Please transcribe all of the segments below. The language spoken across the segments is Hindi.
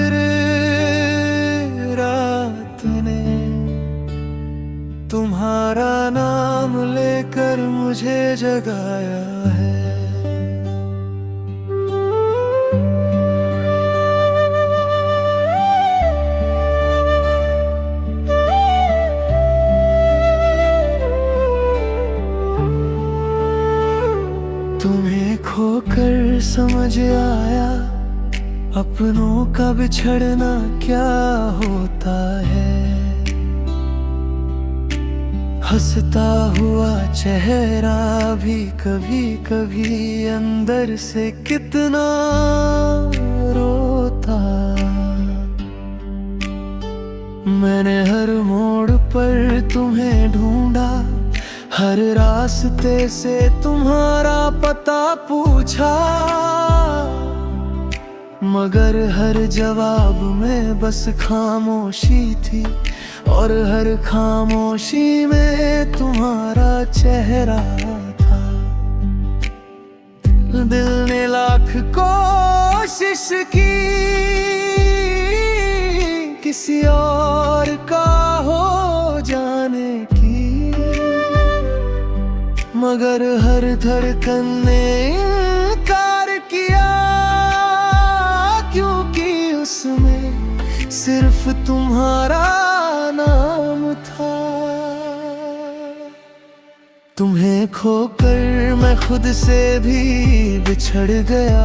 फिर रात ने तुम्हारा नाम लेकर मुझे जगाया है। तुम्हें खोकर समझ आया अपनों का बिछड़ना क्या होता है। हंसता हुआ चेहरा भी कभी कभी अंदर से कितना रोता। मैंने हर मोड़ पर तुम्हें ढूंढा, हर रास्ते से तुम्हारा पता पूछा, मगर हर जवाब में बस खामोशी थी, और हर खामोशी में तुम्हारा चेहरा था। दिल ने लाख कोशिश की किसी और का हो जाने की, मगर हर धड़कन ने इनकार किया, क्योंकि उसमें सिर्फ तुम्हारा नाम था। तुम्हें खोकर मैं खुद से भी बिछड़ गया।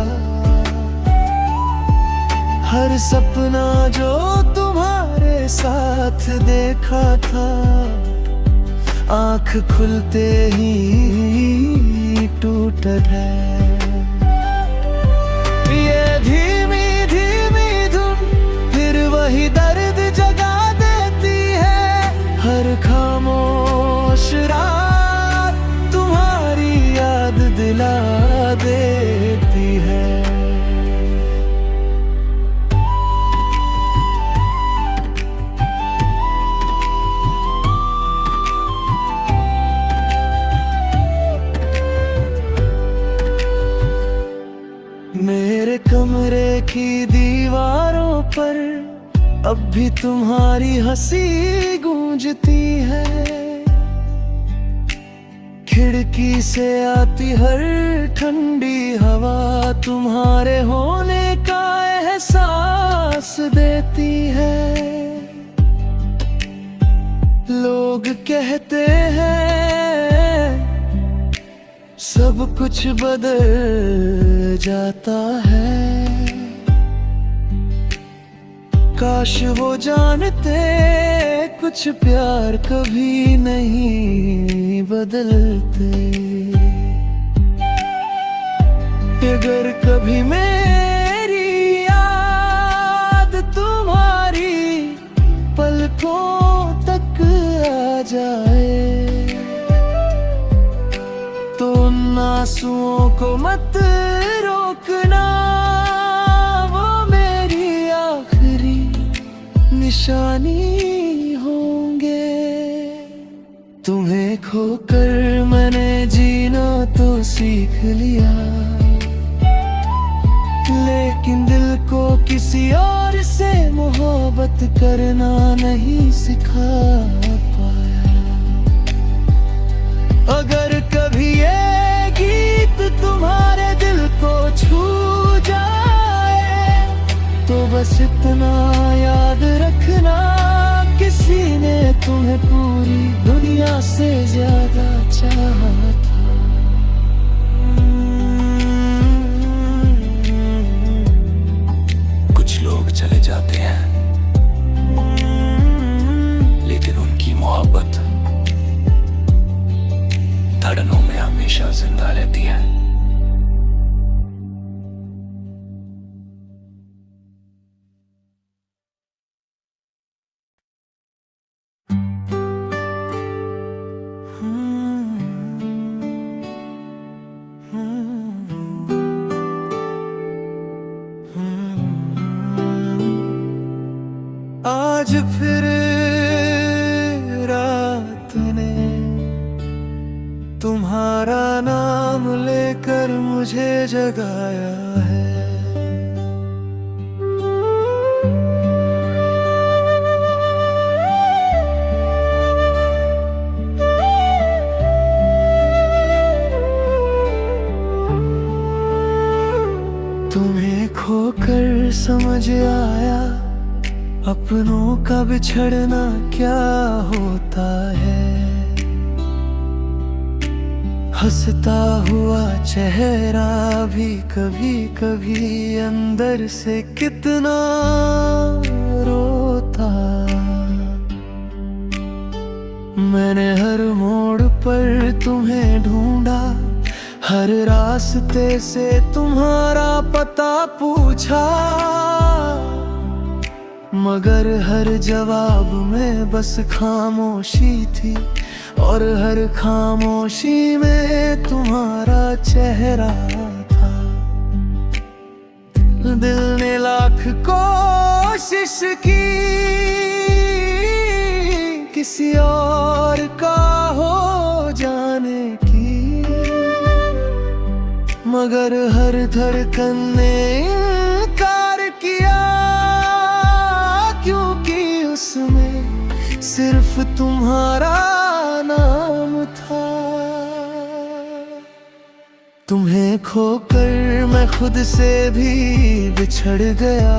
हर सपना जो तुम्हारे साथ देखा था, आँख खुलते ही टूट है। ये धीमी धीमी धुन फिर वही दर्द जगा देती है। हर खामोश रात तुम्हारी याद दिला देती है। मेरे कमरे की दीवारों पर अब भी तुम्हारी हंसी गूंजती है। खिड़की से आती हर ठंडी हवा तुम्हारे होने का एहसास देती है। लोग कहते हैं सब कुछ बदल जाता है, काश वो जानते कुछ प्यार कभी नहीं बदलते। अगर कभी मेरी याद तुम्हारी पलकों तक आ जाए, तो उन आंसुओं को मत रोकना, वो मेरी आखिरी निशानी होंगे। तुम्हें खोकर मैंने जीना तो सीख लिया, लेकिन दिल को किसी और से मोहब्बत करना नहीं सिखा पाया। अगर कभी ये गीत तुम्हारे दिल को छू जाए, तो बस इतना याद रखना, किसी ने तुम्हें पूरी दुनिया से ज्यादा चाहा था। कुछ लोग चले जाते हैं, लेकिन उनकी मोहब्बत धड़नों में हमेशा जिंदा रहती है। आज फिर रात ने तुम्हारा नाम लेकर मुझे जगाया है। आया अपनों का बिछड़ना क्या होता है। हंसता हुआ चेहरा भी कभी कभी अंदर से कितना रोता। मैंने हर मोड़ पर तुम्हें ढूंढा, हर रास्ते से तुम्हारा पता पूछा, मगर हर जवाब में बस खामोशी थी, और हर खामोशी में तुम्हारा चेहरा था। दिल ने लाख कोशिश की किसी और का हो जाने की, मगर हर धड़कन ने इनकार किया, क्योंकि उसमें सिर्फ तुम्हारा नाम था। तुम्हें खोकर मैं खुद से भी बिछड़ गया,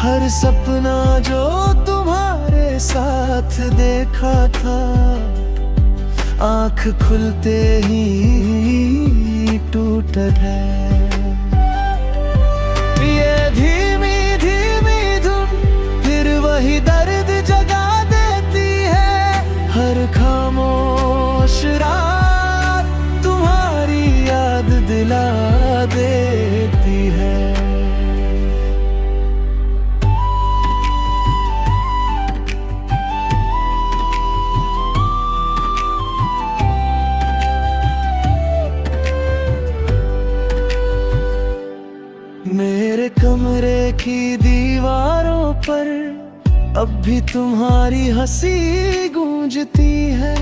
हर सपना जो तुम्हारे साथ देखा था, आँख खुलते ही टूट है। ये धीमी धीमी धुन फिर वही दर्द जगा देती है, हर खामोश रात तुम्हारी याद दिला देती है। मेरे कमरे की दीवारों पर अब भी तुम्हारी हंसी गूंजती है,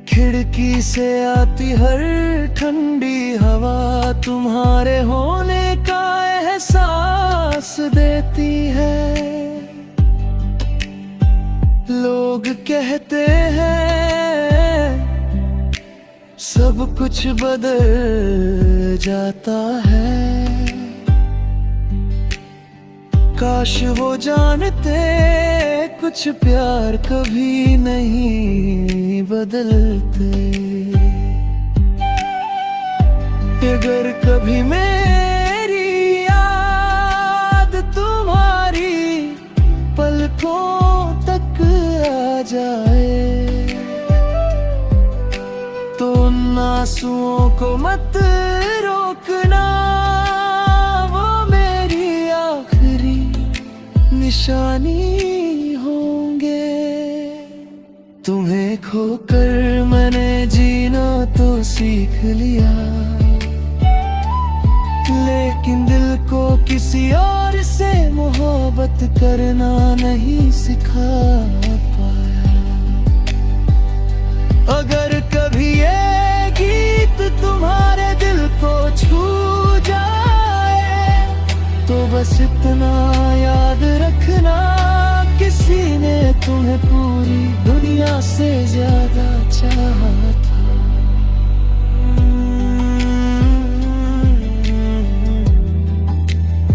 खिड़की से आती हर ठंडी हवा तुम्हारे होने का एहसास देती है। लोग कहते हैं सब कुछ बदल जाता है, काश वो जानते कुछ प्यार कभी नहीं बदलते। अगर कभी मेरी याद तुम्हारी पलकों तक आ जाए, तो उन आंसुओं को मत रोकना, वो मेरी आखिरी निशानी होंगे। तुम्हें खोकर मैंने जीना तो सीख लिया, लेकिन दिल को किसी और से मोहब्बत करना नहीं सिखा पाया। अगर कभी ये गीत तुम्हारे दिल को छू जाए, तो बस इतना याद रखना, किसी ने तुम्हें पूरी दुनिया से ज्यादा चाहा था।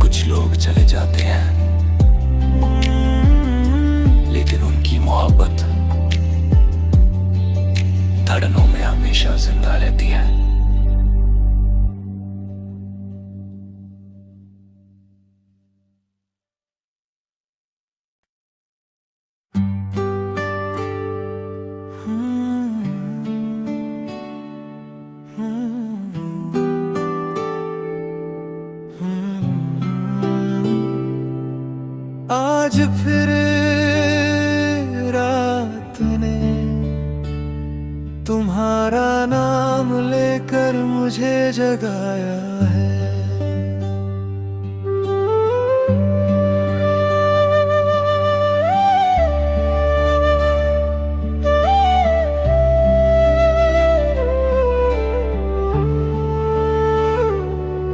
कुछ लोग चले जाते हैं, लेकिन उनकी मोहब्बत धड़नों में हमेशा जिंदा रहती है। आज फिर रात ने तुम्हारा नाम लेकर मुझे जगाया है।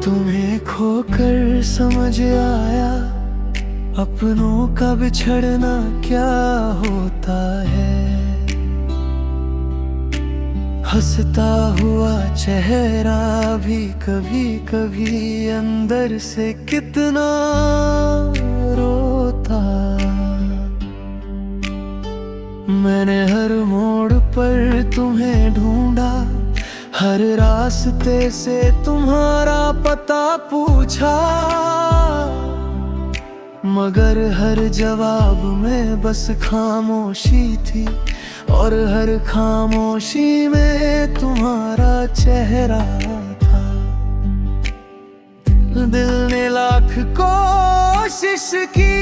तुम्हें खोकर समझ आया अपनों का बिछड़ना क्या होता है। हंसता हुआ चेहरा भी कभी कभी अंदर से कितना रोता। मैंने हर मोड़ पर तुम्हें ढूंढा, हर रास्ते से तुम्हारा पता पूछा, मगर हर जवाब में बस खामोशी थी, और हर खामोशी में तुम्हारा चेहरा था। दिल ने लाख कोशिश की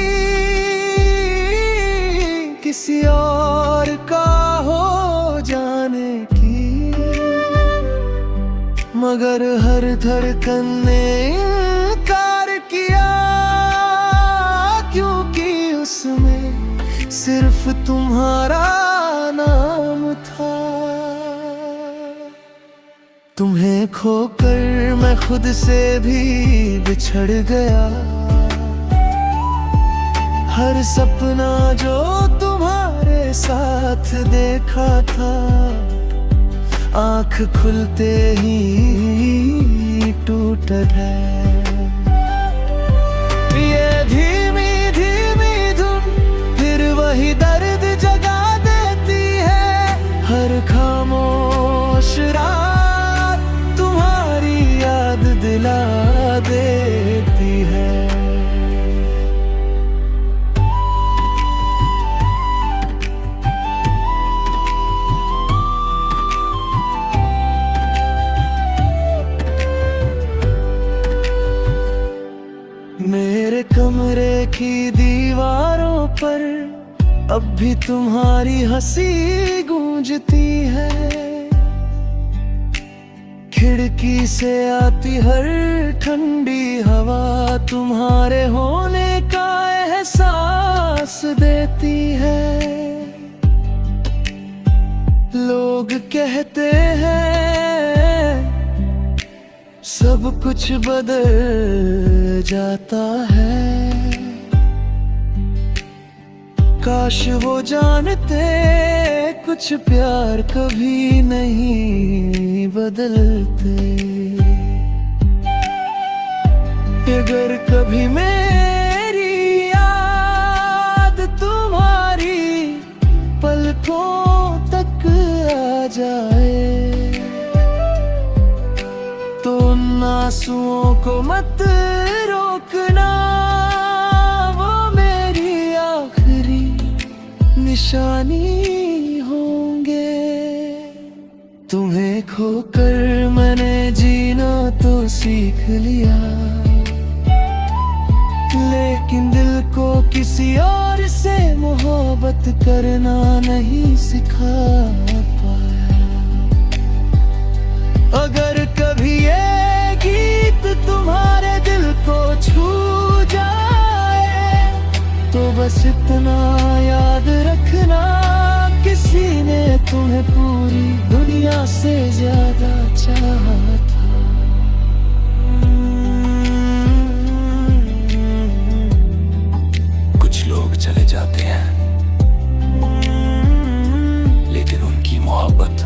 किसी और का हो जाने की, मगर हर धड़कन ने इनकार किया, क्योंकि उसमें सिर्फ तुम्हारा नाम था। तुम्हें खोकर मैं खुद से भी बिछड़ गया, हर सपना जो तुम्हारे साथ देखा था, आँख खुलते ही टूट है। ये धीमी धीमी धुन फिर वही दर्द जगा देती है, हर खामोश रात तुम्हारी याद दिला देती है। मेरे कमरे की दीवारों पर अब भी तुम्हारी हंसी गूंजती है, खिड़की से आती हर ठंडी हवा तुम्हारे होने का एहसास देती है। लोग कहते हैं सब कुछ बदल जाता है, काश वो जानते कुछ प्यार कभी नहीं बदलते। अगर कभी मेरी याद तुम्हारी पलकों तक आ जाए, तो उन आंसुओं को मत रोकना, वो मेरी आखिरी निशानी होंगे। तुम्हें खोकर मैंने जीना तो सीख लिया, लेकिन दिल को किसी और से मोहब्बत करना नहीं सिखा पाया। अगर कभी ये गीत तुम्हारे दिल को छू जाए, तो बस इतना याद रखना, किसी ने तुम्हें पूरी दुनिया से ज्यादा चाहा था। कुछ लोग चले जाते हैं, लेकिन उनकी मोहब्बत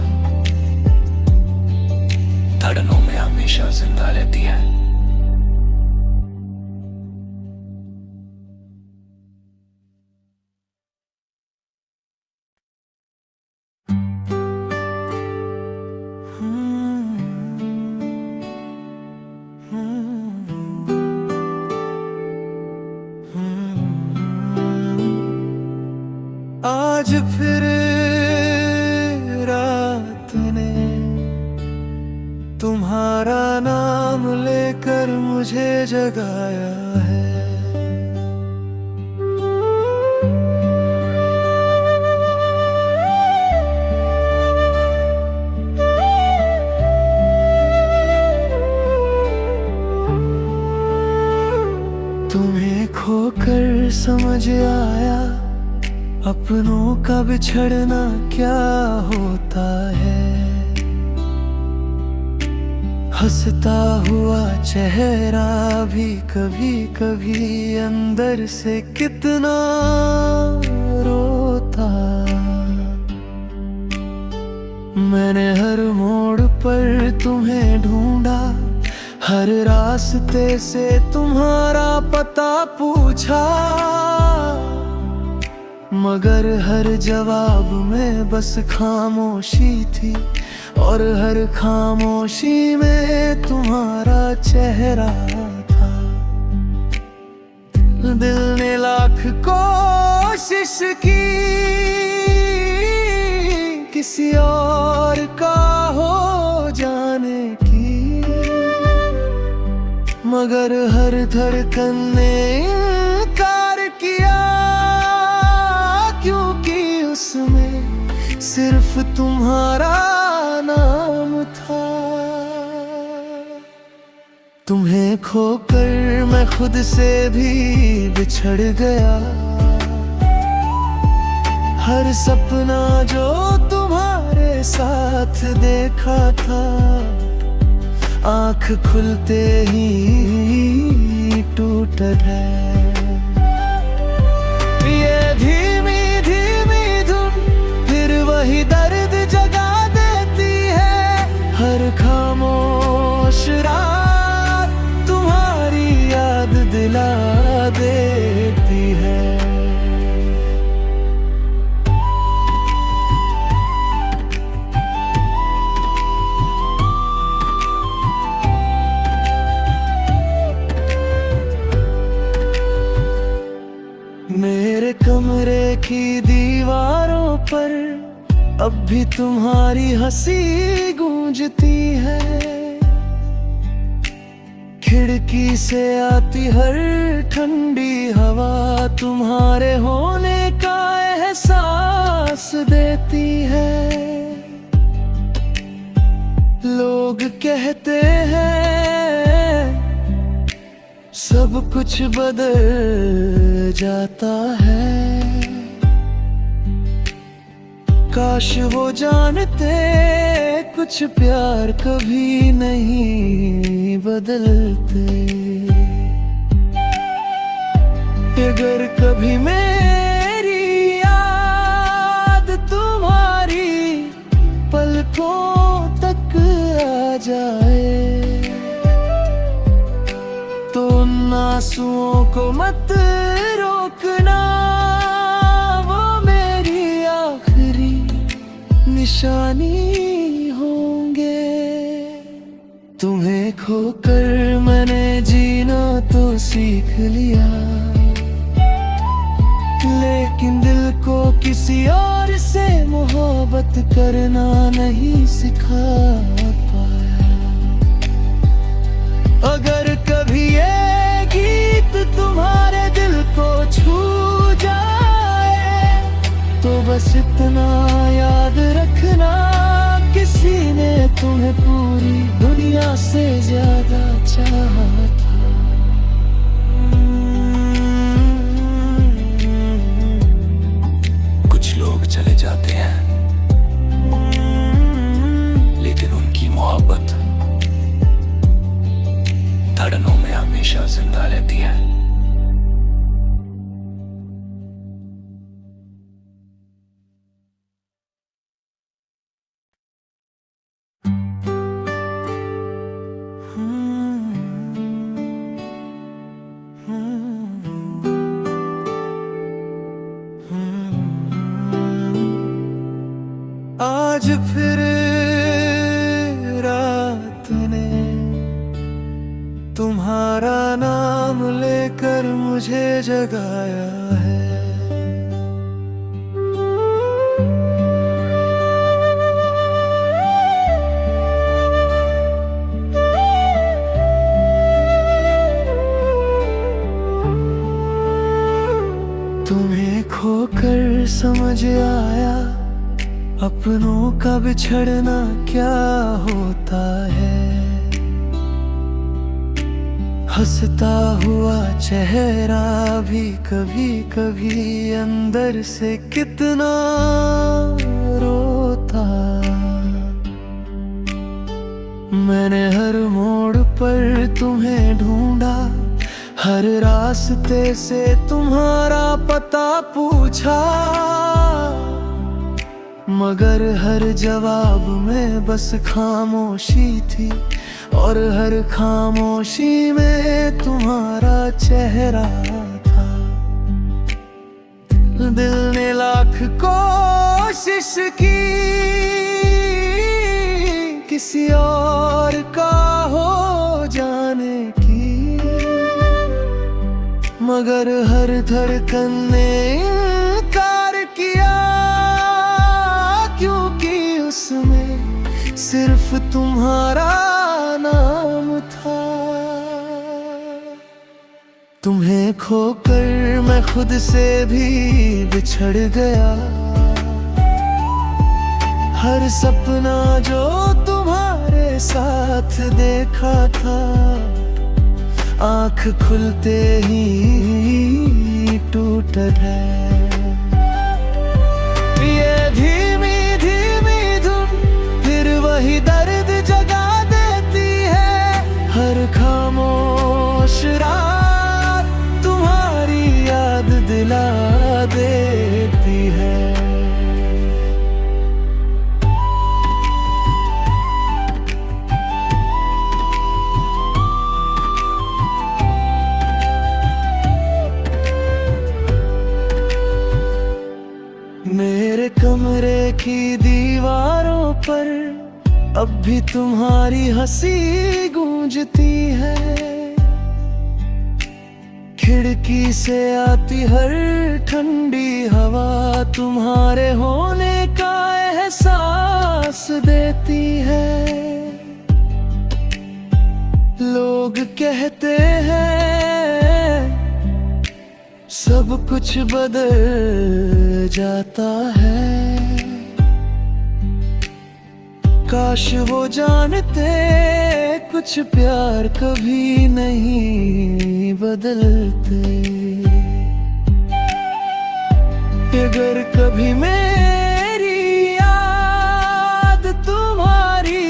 धड़नों में हमेशा जिंदा रहती है। आज फिर रात ने तुम्हारा नाम लेकर मुझे जगाया है। तुम्हें खोकर समझ आया अपनों का बिछड़ना क्या होता है। हंसता हुआ चेहरा भी कभी कभी अंदर से कितना रोता। मैंने हर मोड़ पर तुम्हें ढूंढा, हर रास्ते से तुम्हारा पता पूछा, मगर हर जवाब में बस खामोशी थी, और हर खामोशी में तुम्हारा चेहरा था। दिल ने लाख कोशिश की किसी और का हो जाने की, मगर हर धड़कन ने इनकार किया, क्योंकि उसमें सिर्फ तुम्हारा नाम था। तुम्हें खोकर मैं खुद से भी बिछड़ गया, हर सपना जो तुम्हारे साथ देखा था, आँख खुलते ही टूट है। ये धीमी धीमी धुन फिर वही दर्द जगा देती है, हर खामोश रात तुम्हारी याद दिला देती है। मेरे कमरे की दीवारों पर अब भी तुम्हारी हंसी गूंजती है, खिड़की से आती हर ठंडी हवा तुम्हारे होने का एहसास देती है। लोग कहते हैं सब कुछ बदल जाता है, काश वो जानते कुछ प्यार कभी नहीं बदलते। अगर कभी मेरी याद तुम्हारी पलकों तक आ जाए, तो उन आंसुओं को मत रोकना, वो मेरी आखिरी निशानी होंगे। तुम्हें खोकर मैंने जीना तो सीख लिया, लेकिन दिल को किसी और से मोहब्बत करना नहीं सिखा पाया। अगर कभी ये गीत तुम्हारे दिल को छू जाए, तो बस इतना याद रखना, किसी ने तुम्हें पूरी दुनिया से ज्यादा चाहा था। कुछ लोग चले जाते हैं, लेकिन उनकी मोहब्बत धड़नों में हमेशा जिंदा रहती है। आज फिर रात ने तुम्हारा नाम लेकर मुझे जगाया है। तुम्हें खोकर समझ आया अपनों का बिछड़ना क्या होता है। हंसता हुआ चेहरा भी कभी कभी अंदर से कितना रोता। मैंने हर मोड़ पर तुम्हें ढूंढा, हर रास्ते से तुम्हारा पता पूछा, मगर हर जवाब में बस खामोशी थी, और हर खामोशी में तुम्हारा चेहरा था। दिल ने लाख कोशिश की किसी और का हो जाने की, मगर हर धड़कन ने इनकार किया, क्योंकि उसमें सिर्फ तुम्हारा नाम था। तुम्हें खोकर मैं खुद से भी बिछड़ गया, हर सपना जो तुम्हारे साथ देखा था, आँख खुलते ही टूट है। ये धीमी धीमी धुन फिर वही दर्द जगा देती है, हर खामोश रात तुम्हारी याद दिला देती है। मेरे कमरे की दीवारों पर अब भी तुम्हारी हंसी गूंजती है, खिड़की से आती हर ठंडी हवा तुम्हारे होने का एहसास देती है। लोग कहते हैं सब कुछ बदल जाता है, काश वो जानते कुछ प्यार कभी नहीं बदलते। अगर कभी मेरी याद तुम्हारी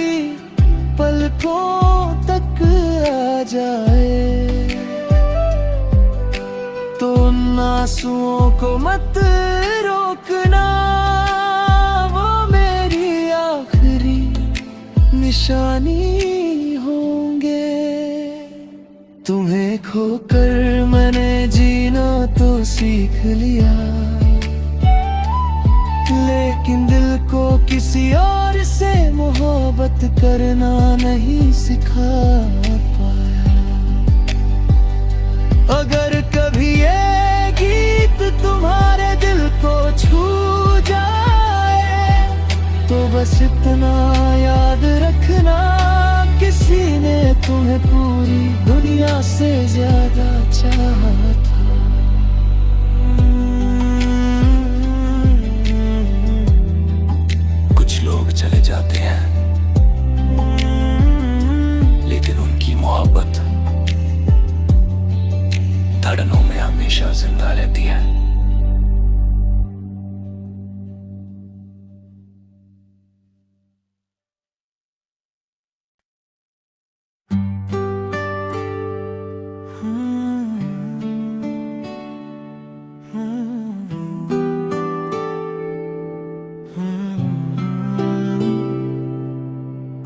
पलकों तक आ जाए, तो उन आंसुओं को मत रोकना, वो मेरी आखिरी निशानी होंगे। तुम्हें खोकर मैंने जीना तो सीख लिया, लेकिन दिल को किसी और से मोहब्बत करना नहीं सिखा पाया। अगर कभी ये गीत तुम्हारे दिल को छू जाए, तो बस इतना याद रखना, किसी ने तुम्हें पूरी दुनिया से ज्यादा चाहा था। कुछ लोग चले जाते हैं, लेकिन उनकी मोहब्बत धड़नों में हमेशा जिंदा रहती है।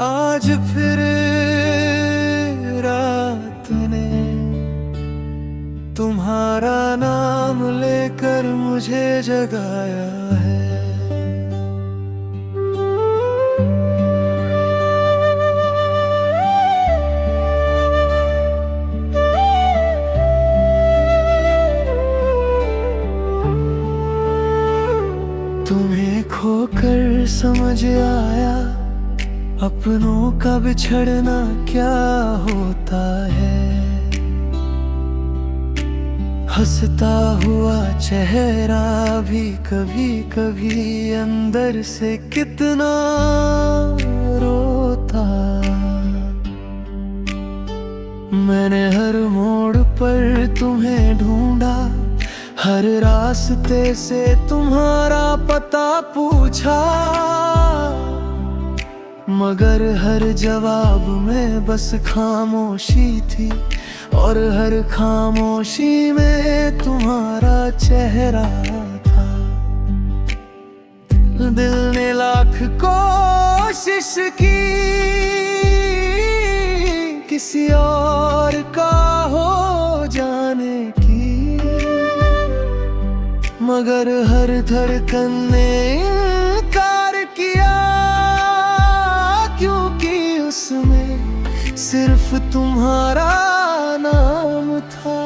आज फिर रात ने तुम्हारा नाम लेकर मुझे जगाया है। तुम्हें खोकर समझ आया अपनों का बिछड़ना क्या होता है। हंसता हुआ चेहरा भी कभी कभी अंदर से कितना रोता। मैंने हर मोड़ पर तुम्हें ढूंढा, हर रास्ते से तुम्हारा पता पूछा, मगर हर जवाब में बस खामोशी थी, और हर खामोशी में तुम्हारा चेहरा था। दिल ने लाख कोशिश की किसी और का हो जाने की, मगर हर धड़कन ने इनकार किया, क्योंकि उसमें सिर्फ तुम्हारा नाम था।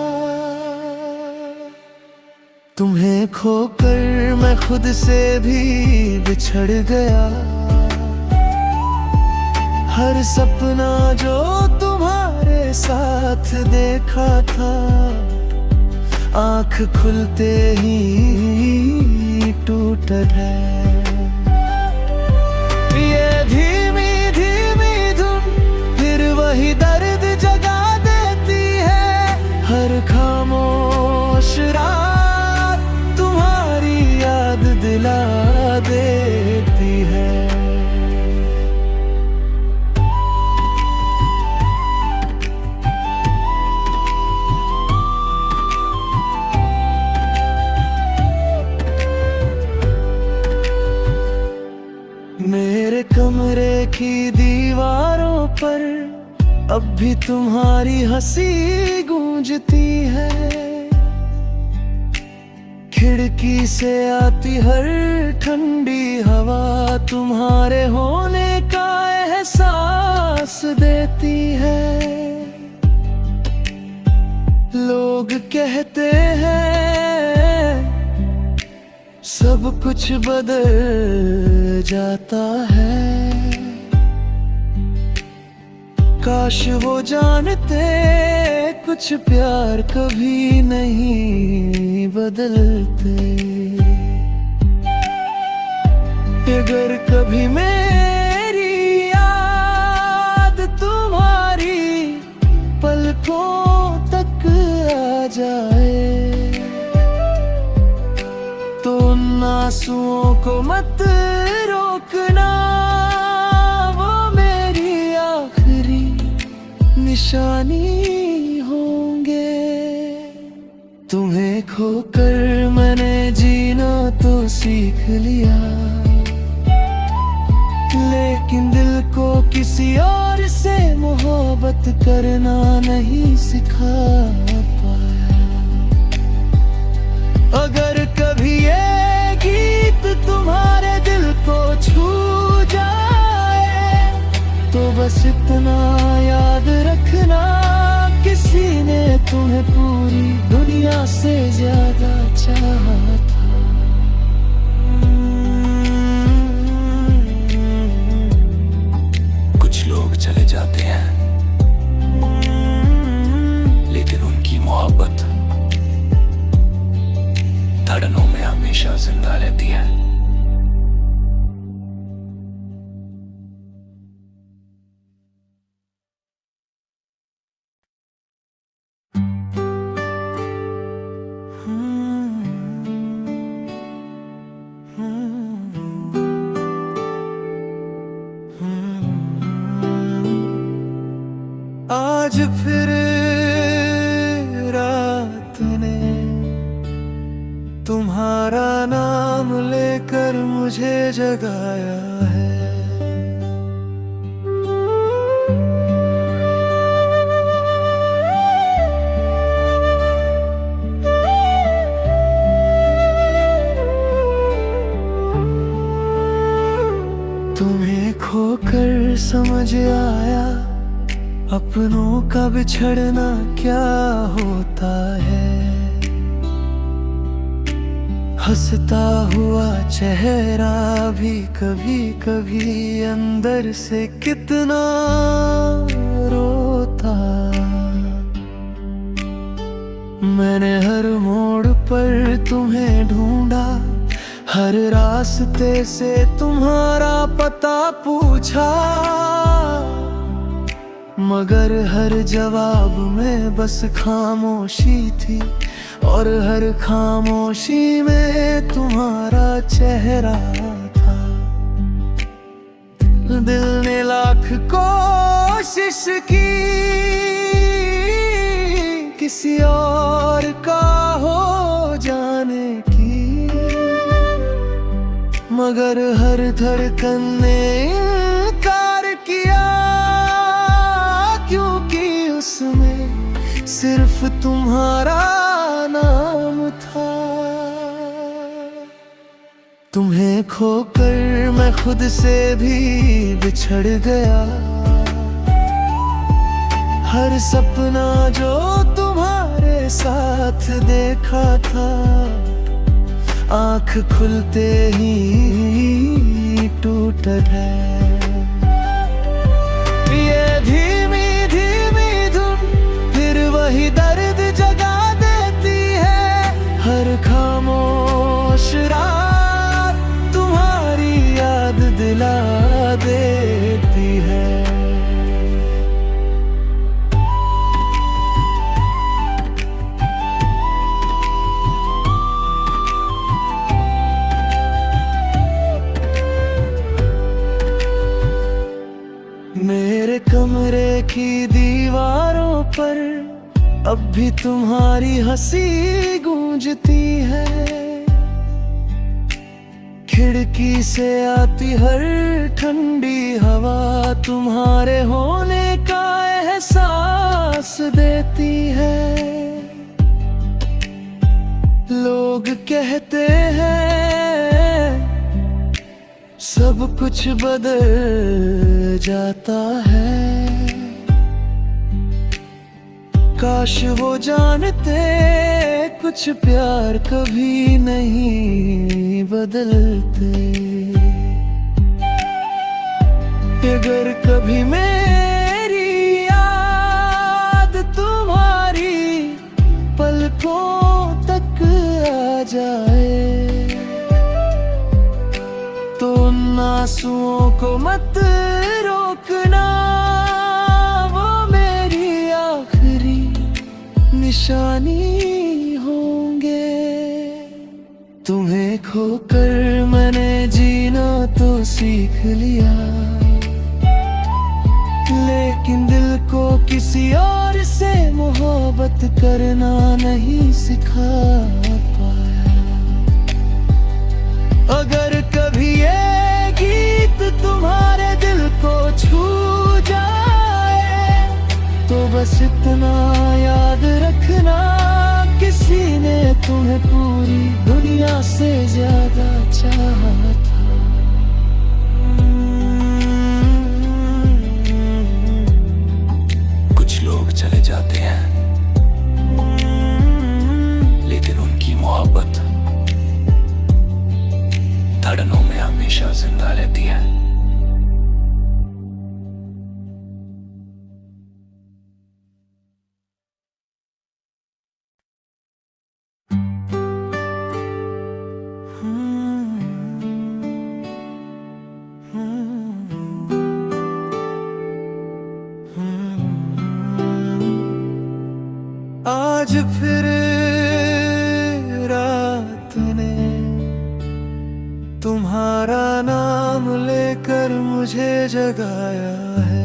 तुम्हें खोकर मैं खुद से भी बिछड़ गया, हर सपना जो तुम्हारे साथ देखा था, आँख खुलते ही टूट है। ये धीमी धीमी धुन फिर वही दर्द जगा देती है, हर खामोश रात तुम्हारी याद दिला देती है। मेरे कमरे की दीवारों पर अब भी तुम्हारी हंसी गूंजती है, खिड़की से आती हर ठंडी हवा तुम्हारे होने का एहसास देती है। लोग कहते हैं सब कुछ बदल जाता है, काश वो जानते कुछ प्यार कभी नहीं बदलते। अगर कभी मेरी याद तुम्हारी पलकों तक आ जाए, तो उन आंसुओं को मत रोकना, वो मेरी आखिरी निशानी होंगे। तुम्हें खोकर मैंने जीना तो सीख लिया, लेकिन दिल को किसी और से मोहब्बत करना नहीं सिखा पाया। अगर कभी ये गीत तुम्हारे दिल को छू जाए, तो बस इतना याद रखना, किसी ने तुम्हें पूरी दुनिया से ज्यादा चाहा था। कुछ लोग चले जाते हैं, लेकिन उनकी मोहब्बत धड़नों में हमेशा जिंदा रहती है। आज फिर रात ने तुम्हारा नाम लेकर मुझे जगाया है। तुम्हें खोकर समझ आया अपनों का बिछड़ना क्या होता है। हंसता हुआ चेहरा भी कभी कभी अंदर से कितना रोता। मैंने हर मोड़ पर तुम्हें ढूंढा, हर रास्ते से तुम्हारा पता पूछा, मगर हर जवाब में बस खामोशी थी, और हर खामोशी में तुम्हारा चेहरा था। दिल ने लाख कोशिश की किसी और का हो जाने की, मगर हर धड़कन ने इनकार किया, क्योंकि उसमें सिर्फ तुम्हारा नाम था। तुम्हें खोकर मैं खुद से भी बिछड़ गया, हर सपना जो तुम्हारे साथ देखा था आँख खुलते ही टूट है। ये धीमी धीमी धुन फिर वही दर्द जगा देती है, हर खामोश रात तुम्हारी याद दिला देती है। मेरे कमरे की दीवारों पर अब भी तुम्हारी हंसी गूंजती है, खिड़की से आती हर ठंडी हवा तुम्हारे होने का एहसास देती है। लोग कहते हैं सब कुछ बदल जाता है, काश वो जानते कुछ प्यार कभी नहीं बदलते। अगर कभी मेरी याद तुम्हारी पलकों तक आ जाए तो उन आंसुओं को मत रोकना, वो मेरी आखिरी निशानी होंगे। तुम्हें खोकर मैंने जीना तो सीख लिया, लेकिन दिल को किसी और से मोहब्बत करना नहीं सिखा पाया। अगर कभी ये गीत तुम्हारे दिल को छू जाए तो बस इतना याद रखना, किसी ने तुम्हें पूरी दुनिया से ज्यादा चाहा था। कुछ लोग चले जाते हैं लेकिन उनकी मोहब्बत धड़नों में हमेशा जिंदा रहती है। आज फिर रात ने तुम्हारा नाम लेकर मुझे जगाया है।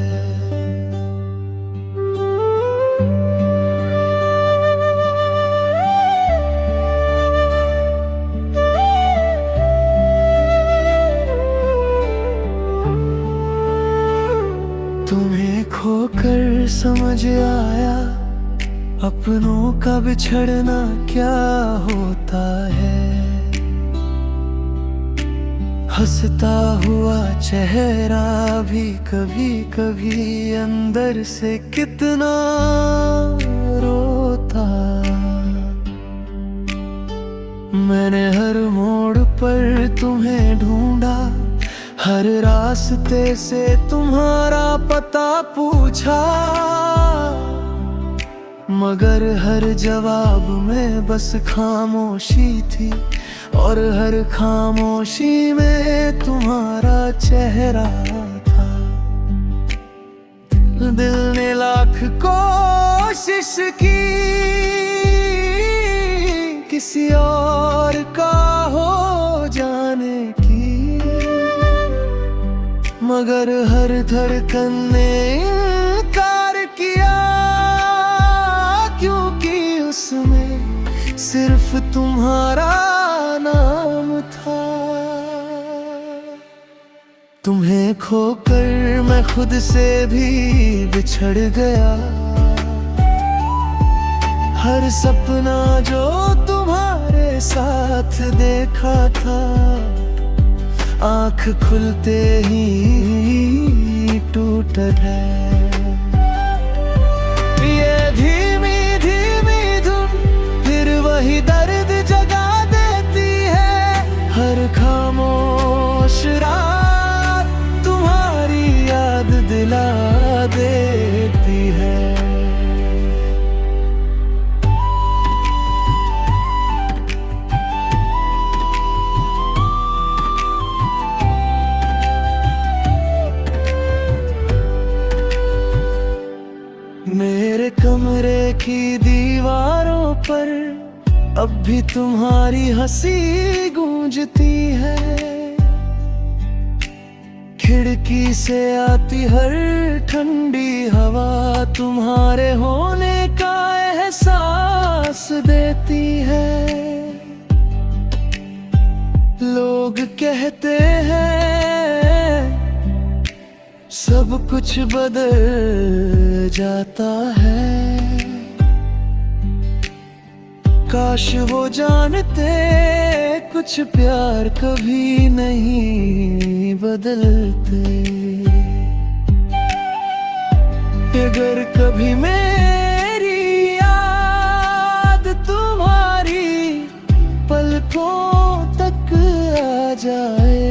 तुम्हें खोकर समझ आया अपनों का बिछड़ना क्या होता है। हंसता हुआ चेहरा भी कभी कभी अंदर से कितना रोता। मैंने हर मोड़ पर तुम्हें ढूंढा, हर रास्ते से तुम्हारा पता पूछा, मगर हर जवाब में बस खामोशी थी और हर खामोशी में तुम्हारा चेहरा था। दिल ने लाख कोशिश की किसी और का हो जाने की, मगर हर धड़कन ने इनकार किया, क्योंकि उसमें सिर्फ तुम्हारा नाम था। तुम्हें खोकर मैं खुद से भी बिछड़ गया। हर सपना जो तुम्हारे साथ देखा था, आँख खुलते ही टूट है। ये धीमी धीमी धुन फिर वही दर्द जगा देती है। हर खामोश रात तुम्हारी याद दिला देती है। मेरे कमरे की दीवारों पर अब भी तुम्हारी हंसी गूंजती है। खिड़की से आती हर ठंडी हवा तुम्हारे होने का एहसास देती है। लोग कहते हैं सब कुछ बदल जाता है। काश वो जानते कुछ प्यार कभी नहीं बदलते। अगर कभी मेरी याद तुम्हारी पलकों तक आ जाए,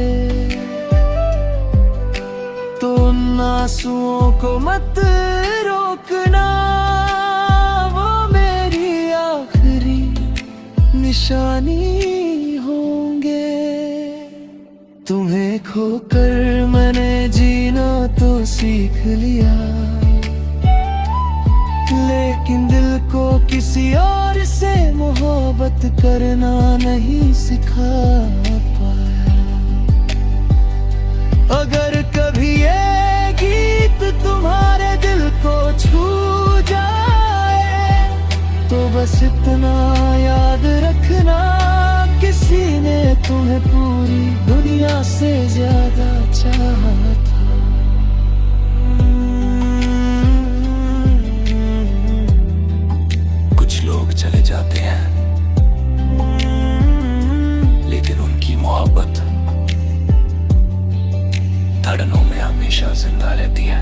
तो उन आंसुओं को मत रोकना। वो मेरी आखिरी निशानी होंगे। तुम्हें खोकर मैंने जीना तो सीख लिया, लेकिन दिल को किसी और से मोहब्बत करना नहीं सिखा पाया। अगर कभी ये गीत तुम्हारे दिल को छू जाए, तो बस इतना याद रखना, किसी ने तुम्हें पूरी दुनिया से ज्यादा चाहा था। कुछ लोग चले जाते हैं, लेकिन उनकी मोहब्बत धड़नों में हमेशा जिंदा रहती है।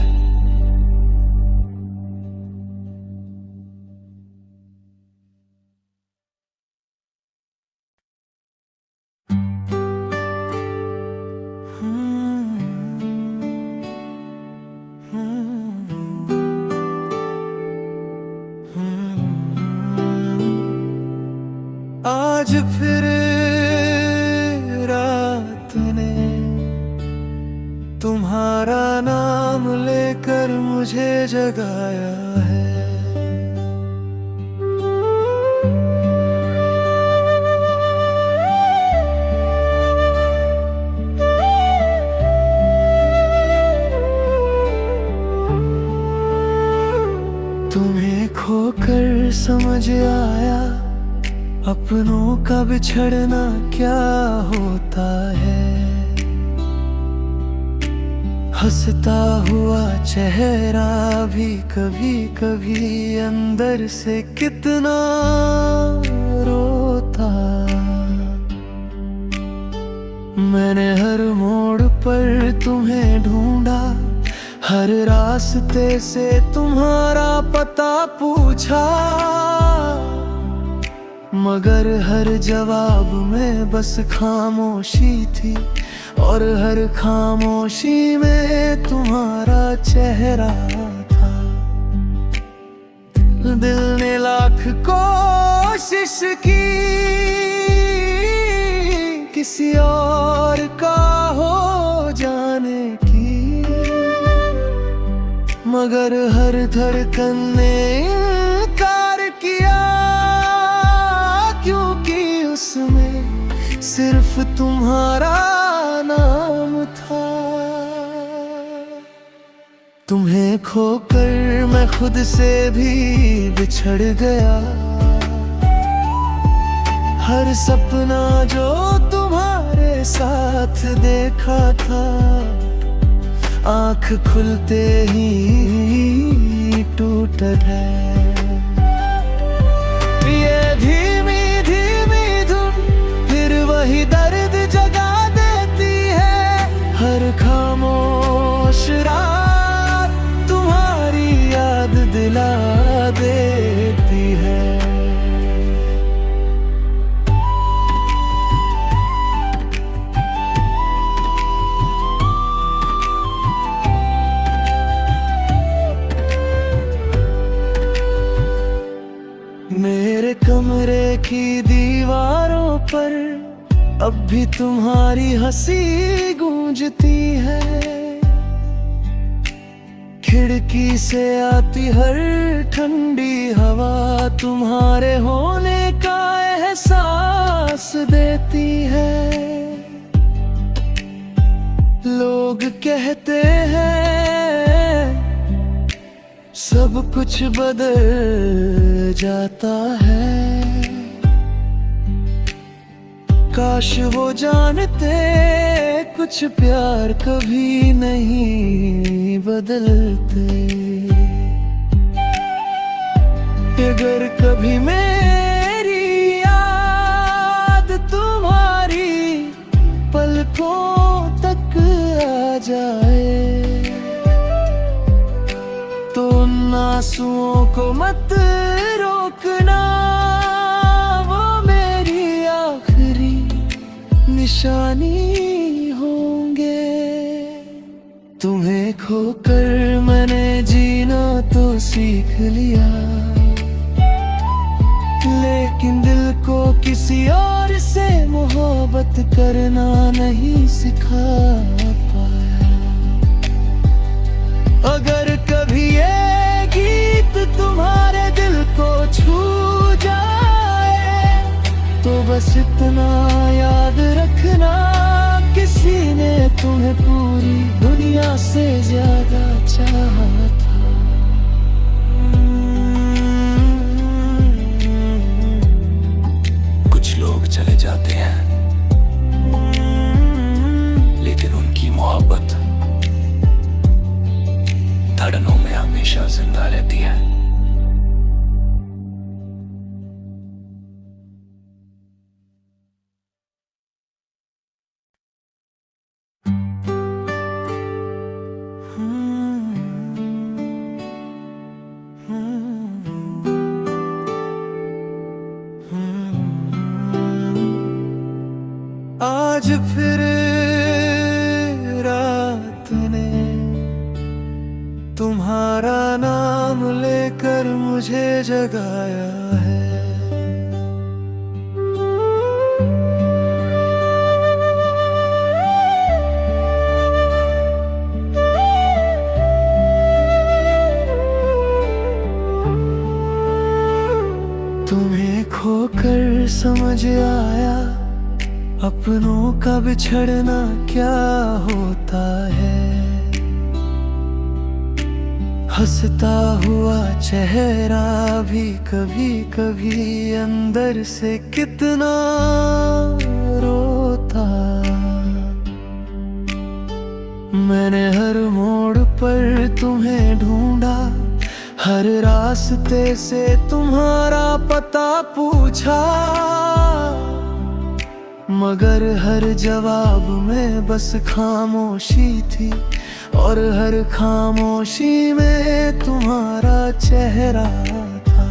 आज फिर रात ने तुम्हारा नाम लेकर मुझे जगाया है। तुम्हें खोकर समझ आया अपनों का बिछड़ना क्या होता है। हंसता हुआ चेहरा भी कभी कभी अंदर से कितना रोता। मैंने हर मोड़ पर तुम्हें ढूंढा, हर रास्ते से तुम्हारा पता पूछा, मगर हर जवाब में बस खामोशी थी, और हर खामोशी में तुम्हारा चेहरा था। दिल ने लाख कोशिश की किसी और का हो जाने की, मगर हर धड़कन ने इनकार किया, क्योंकि उसमें सिर्फ तुम्हारा नाम था। तुम्हें खोकर मैं खुद से भी बिछड़ गया। हर सपना जो तुम्हारे साथ देखा था, आंख खुलते ही टूटत है। ये धीमी धीमी धुन फिर वही दर्द जगा देती है। हर खामोश रात तुम्हारी याद दिला देती है। मेरे कमरे की दीवारों पर अब भी तुम्हारी हंसी गूंजती है। खिड़की से आती हर ठंडी हवा तुम्हारे होने का एहसास देती है। लोग कहते हैं सब कुछ बदल जाता है। काश वो जानते कुछ प्यार कभी नहीं बदलते। अगर कभी मेरी याद तुम्हारी पलकों तक आ जाए तो उन आंसुओं को मत रोकना। वो मेरी आखिरी निशानी होंगे। तुम्हें खोकर मैंने जीना तो सीख लिया, लेकिन दिल को किसी और से मोहब्बत करना नहीं सिखा पाया। अगर कभी ये गीत तुम्हारे दिल को छू जाए तो बस इतना याद रखना, किसी ने तुम्हें पूरी दुनिया से ज्यादा चाहा था। कुछ लोग चले जाते हैं लेकिन उनकी मोहब्बत धड़नों में हमेशा जिंदा रहती है। आज फिर रात ने तुम्हारा नाम लेकर मुझे जगाया है। तुम्हें खोकर समझ आया अपनों का बिछड़ना क्या होता है। हंसता हुआ चेहरा भी कभी कभी अंदर से कितना रोता। मैंने हर मोड़ पर तुम्हें ढूंढा, हर रास्ते से तुम्हारा पता पूछा, मगर हर जवाब में बस खामोशी थी और हर खामोशी में तुम्हारा चेहरा था।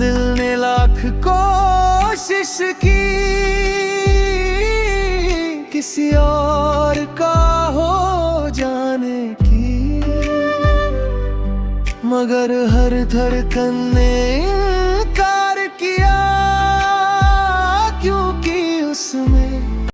दिल ने लाख कोशिश की किसी और का हो जाने की, मगर हर धड़कन ने